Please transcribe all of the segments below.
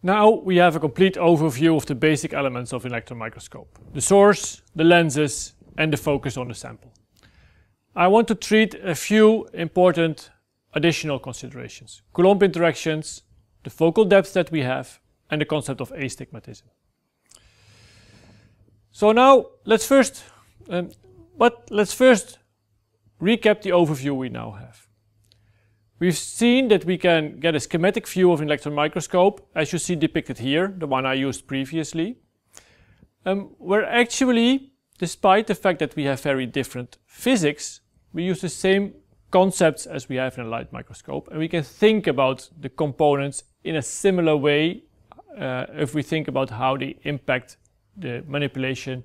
Now we have a complete overview of the basic elements of an electron microscope: the source, the lenses, and the focus on the sample. I want to treat a few important additional considerations: Coulomb interactions, the focal depth that we have, and the concept of astigmatism. So now let's first recap the overview we now have. We've seen that we can get a schematic view of an electron microscope, as you see depicted here, the one I used previously, where actually, despite the fact that we have very different physics, we use the same concepts as we have in a light microscope, and we can think about the components in a similar way if we think about how they impact the manipulation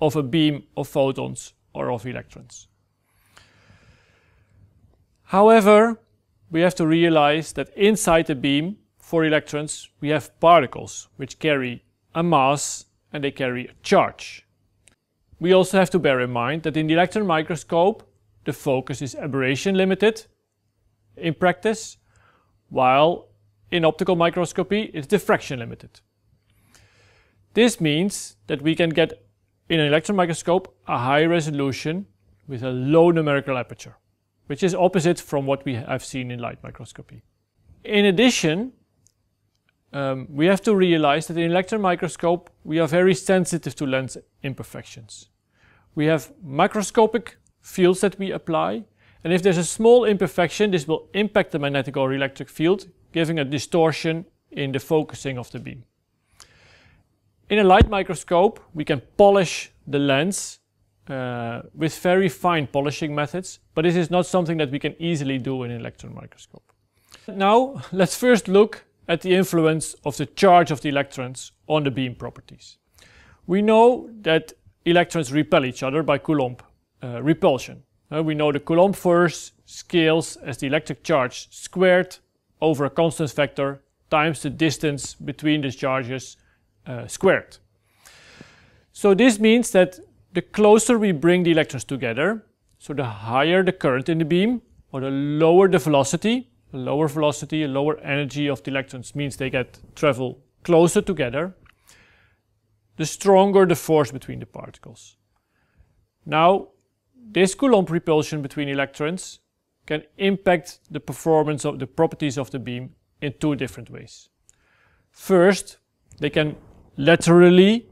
of a beam of photons or of electrons. However, we have to realize that inside the beam, for electrons, we have particles which carry a mass and they carry a charge. We also have to bear in mind that in the electron microscope, the focus is aberration limited in practice, while in optical microscopy it's diffraction limited. This means that we can get in an electron microscope a high resolution with a low numerical aperture, which is opposite from what we have seen in light microscopy. In addition, we have to realize that in electron microscope we are very sensitive to lens imperfections. We have macroscopic fields that we apply, and if there's a small imperfection, this will impact the magnetic or electric field, giving a distortion in the focusing of the beam. In a light microscope, we can polish the lens with very fine polishing methods, but this is not something that we can easily do in an electron microscope. Now, let's first look at the influence of the charge of the electrons on the beam properties. We know that electrons repel each other by Coulomb repulsion. We know the Coulomb force scales as the electric charge squared over a constant vector times the distance between the charges squared. So this means that the closer we bring the electrons together, so the higher the current in the beam, or the lower the velocity, a lower energy of the electrons means they travel closer together, the stronger the force between the particles. Now, this Coulomb repulsion between electrons can impact the performance of the properties of the beam in two different ways. First, they can laterally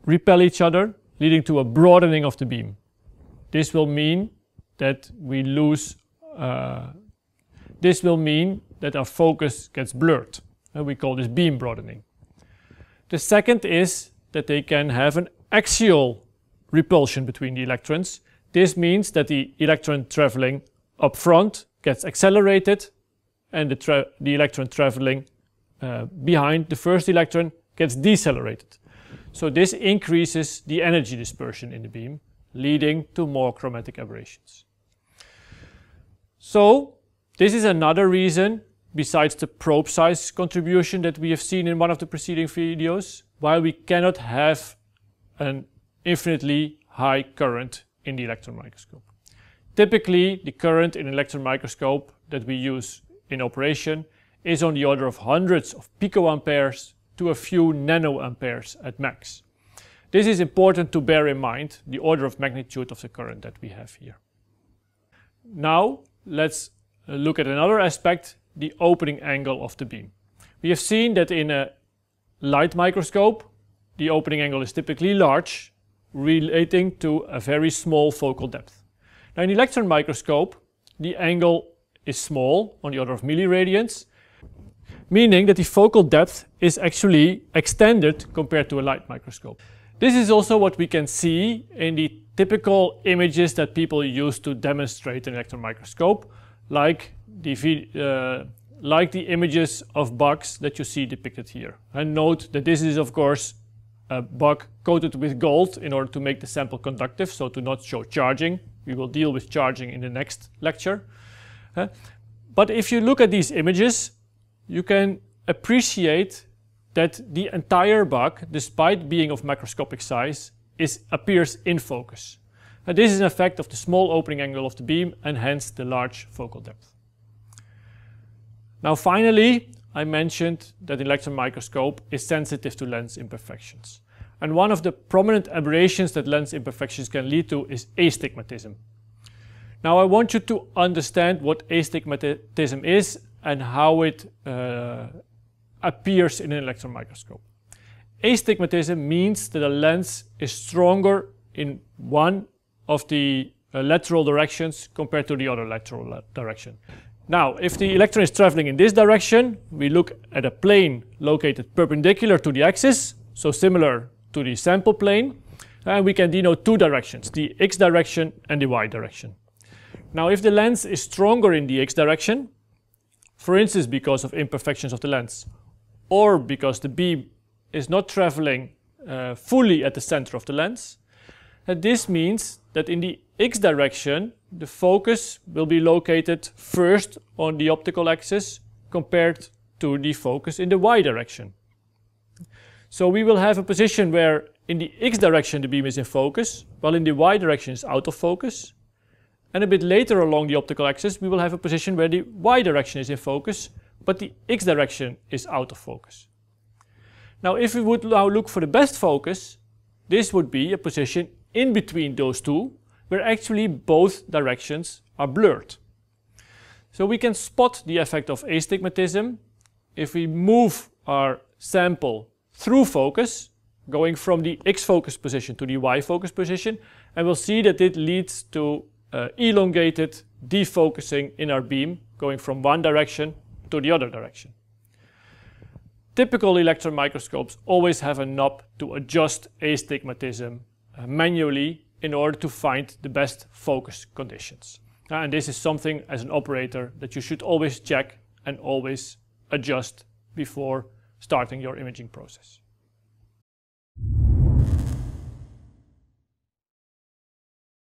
repel each other, leading to a broadening of the beam. This will mean that we lose, this will mean that our focus gets blurred, and we call this beam broadening. The second is that they can have an axial repulsion between the electrons. This means that the electron traveling up front gets accelerated, and the electron traveling behind the first electron gets decelerated. So this increases the energy dispersion in the beam, leading to more chromatic aberrations. So this is another reason, besides the probe size contribution that we have seen in one of the preceding videos, why we cannot have an infinitely high current in the electron microscope. Typically, the current in an electron microscope that we use in operation is on the order of hundreds of picoamperes to a few nanoamperes at max. This is important to bear in mind, the order of magnitude of the current that we have here. Now, let's look at another aspect, the opening angle of the beam. We have seen that in a light microscope, the opening angle is typically large, relating to a very small focal depth. Now, in the electron microscope, the angle is small, on the order of milliradians, meaning that the focal depth is actually extended compared to a light microscope. This is also what we can see in the typical images that people use to demonstrate an electron microscope, like the images of bugs that you see depicted here. And note that this is, of course, a bug coated with gold in order to make the sample conductive, so to not show charging. We will deal with charging in the next lecture. But if you look at these images, you can appreciate that the entire bug, despite being of macroscopic size, appears in focus. And this is an effect of the small opening angle of the beam and hence the large focal depth. Now finally, I mentioned that the electron microscope is sensitive to lens imperfections. And one of the prominent aberrations that lens imperfections can lead to is astigmatism. Now I want you to understand what astigmatism is and how it appears in an electron microscope. Astigmatism means that a lens is stronger in one of the lateral directions compared to the other lateral direction. Now, if the electron is traveling in this direction, we look at a plane located perpendicular to the axis, so similar to the sample plane, and we can denote two directions, the x direction and the y direction. Now, if the lens is stronger in the x direction, for instance because of imperfections of the lens, or because the beam is not traveling fully at the center of the lens, this means that in the x direction the focus will be located first on the optical axis compared to the focus in the y direction. So we will have a position where in the x direction the beam is in focus, while in the y direction is out of focus. And a bit later along the optical axis we will have a position where the y direction is in focus, but the x direction is out of focus. Now if we would now look for the best focus, this would be a position in between those two, where actually both directions are blurred. So we can spot the effect of astigmatism if we move our sample through focus, going from the x focus position to the y focus position, and we'll see that it leads to elongated defocusing in our beam, going from one direction to the other direction. Typical electron microscopes always have a knob to adjust astigmatism manually in order to find the best focus conditions. And this is something as an operator that you should always check and always adjust before starting your imaging process.